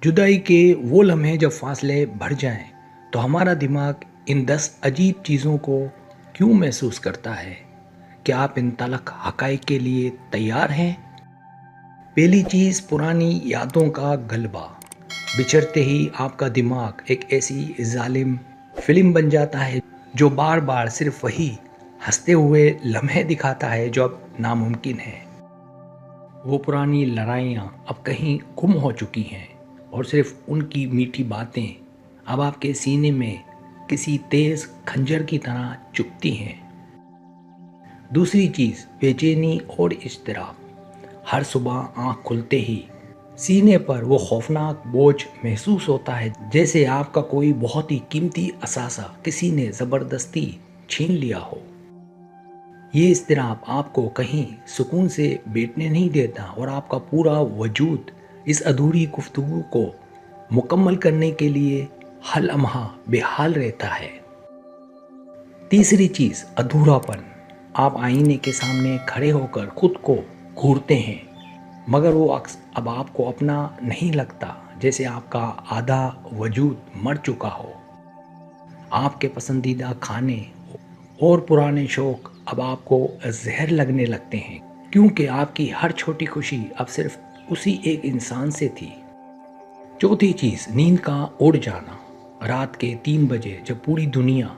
जुदाई के वो लम्हे जब फासले बढ़ जाएं, तो हमारा दिमाग इन 10 अजीब चीज़ों को क्यों महसूस करता है? क्या आप इन तलख हक़ाइक़ के लिए तैयार हैं? पहली चीज़, पुरानी यादों का गलबा। बिछड़ते ही आपका दिमाग एक ऐसी ज़ालिम फिल्म बन जाता है जो बार बार सिर्फ वही हंसते हुए लम्हे दिखाता है जो अब नामुमकिन है। वो पुरानी लड़ाइयाँ अब कहीं गुम हो चुकी हैं और सिर्फ उनकी मीठी बातें अब आपके सीने में किसी तेज़ खंजर की तरह चुभती हैं। दूसरी चीज़, बेचैनी और इज़्तिराब। हर सुबह आँख खुलते ही सीने पर वो खौफनाक बोझ महसूस होता है, जैसे आपका कोई बहुत ही कीमती असासा किसी ने ज़बरदस्ती छीन लिया हो। ये इज़्तिराब आपको कहीं सुकून से बैठने नहीं देता और आपका पूरा वजूद इस अधूरी गुफ्तगू को मुकम्मल करने के लिए हर लम्हा बेहाल रहता है। तीसरी चीज़, अधूरापन। आप आईने के सामने खड़े होकर खुद को घूरते हैं, मगर वो अक्स अब आपको अपना नहीं लगता, जैसे आपका आधा वजूद मर चुका हो। आपके पसंदीदा खाने और पुराने शौक अब आपको जहर लगने लगते हैं, क्योंकि आपकी हर छोटी खुशी अब सिर्फ उसी एक इंसान से थी। चौथी चीज़, नींद का उड़ जाना। रात के 3 बजे जब पूरी दुनिया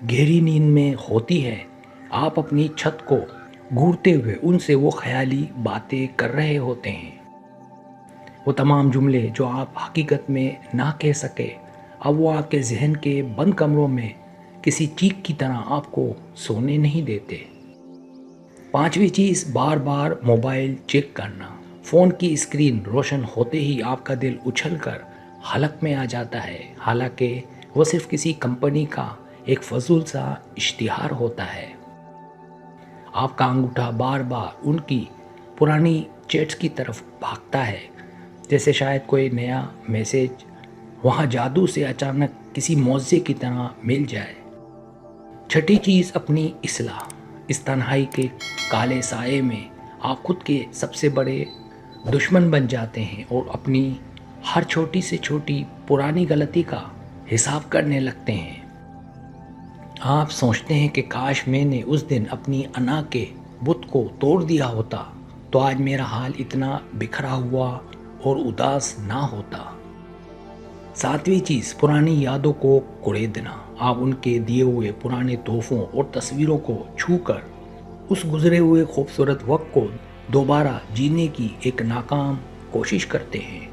गहरी नींद में होती है, आप अपनी छत को घूरते हुए उनसे वो ख्याली बातें कर रहे होते हैं। वो तमाम जुमले जो आप हकीकत में ना कह सके, अब वो आपके जहन के बंद कमरों में किसी चीख की तरह आपको सोने नहीं देते। पांचवी चीज़, बार बार मोबाइल चेक करना। फ़ोन की स्क्रीन रोशन होते ही आपका दिल उछलकर हलक में आ जाता है, हालांकि वो सिर्फ किसी कंपनी का एक फजूल सा इश्तिहार होता है। आपका अंगूठा बार बार उनकी पुरानी चैट्स की तरफ भागता है, जैसे शायद कोई नया मैसेज वहाँ जादू से अचानक किसी मौजे की तरह मिल जाए। छठी चीज़, अपनी इस्लाह। इस तन्हाई के काले साए में आप खुद के सबसे बड़े दुश्मन बन जाते हैं और अपनी हर छोटी से छोटी पुरानी गलती का हिसाब करने लगते हैं। आप सोचते हैं कि काश मैंने उस दिन अपनी अना के बुत को तोड़ दिया होता, तो आज मेरा हाल इतना बिखरा हुआ और उदास ना होता। सातवीं चीज़, पुरानी यादों को कुरेदना। आप उनके दिए हुए पुराने तोहफों और तस्वीरों को छूकर उस गुजरे हुए खूबसूरत वक्त को दोबारा जीने की एक नाकाम कोशिश करते हैं।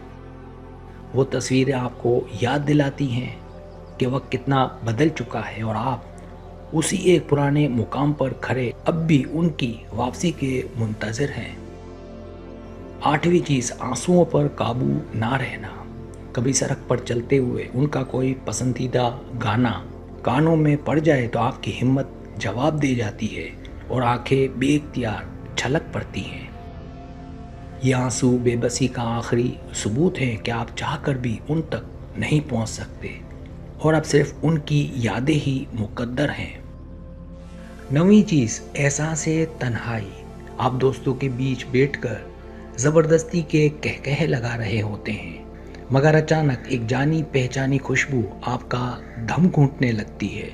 वो तस्वीरें आपको याद दिलाती हैं कि वक्त कितना बदल चुका है और आप उसी एक पुराने मुकाम पर खड़े अब भी उनकी वापसी के मुंतज़िर हैं। आठवीं चीज़, आंसुओं पर काबू ना रहना। कभी सड़क पर चलते हुए उनका कोई पसंदीदा गाना कानों में पड़ जाए तो आपकी हिम्मत जवाब दे जाती है और आंखें बेइख्तियार छलक पड़ती हैं। ये आंसू बेबसी का आखिरी सबूत है कि आप चाहकर भी उन तक नहीं पहुंच सकते और अब सिर्फ उनकी यादें ही मुकद्दर हैं। नवीं चीज़, एहसास-ए तन्हाई। आप दोस्तों के बीच बैठकर ज़बरदस्ती के कहकहे लगा रहे होते हैं, मगर अचानक एक जानी पहचानी खुशबू आपका दम घूंटने लगती है।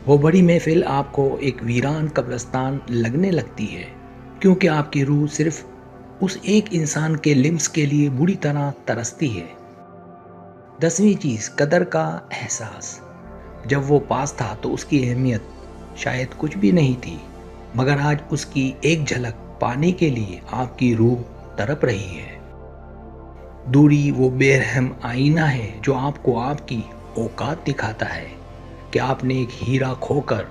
वो बड़ी महफिल आपको एक वीरान कब्रिस्तान लगने लगती है, क्योंकि आपकी रूह सिर्फ उस एक इंसान के लिम्स के लिए बुरी तरह तरसती है। 10वीं चीज़, कदर का एहसास। जब वो पास था तो उसकी अहमियत शायद कुछ भी नहीं थी, मगर आज उसकी एक झलक पाने के लिए आपकी रूह तड़प रही है। दूरी वो बेरहम आईना है जो आपको आपकी औकात दिखाता है कि आपने एक हीरा खोकर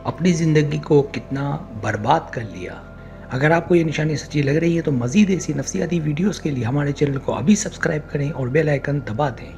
अपनी ज़िंदगी को कितना बर्बाद कर लिया। अगर आपको ये निशानी सच्ची लग रही है तो मज़ीद ऐसी नफसियाती वीडियोस के लिए हमारे चैनल को अभी सब्सक्राइब करें और बेल आइकन दबा दें।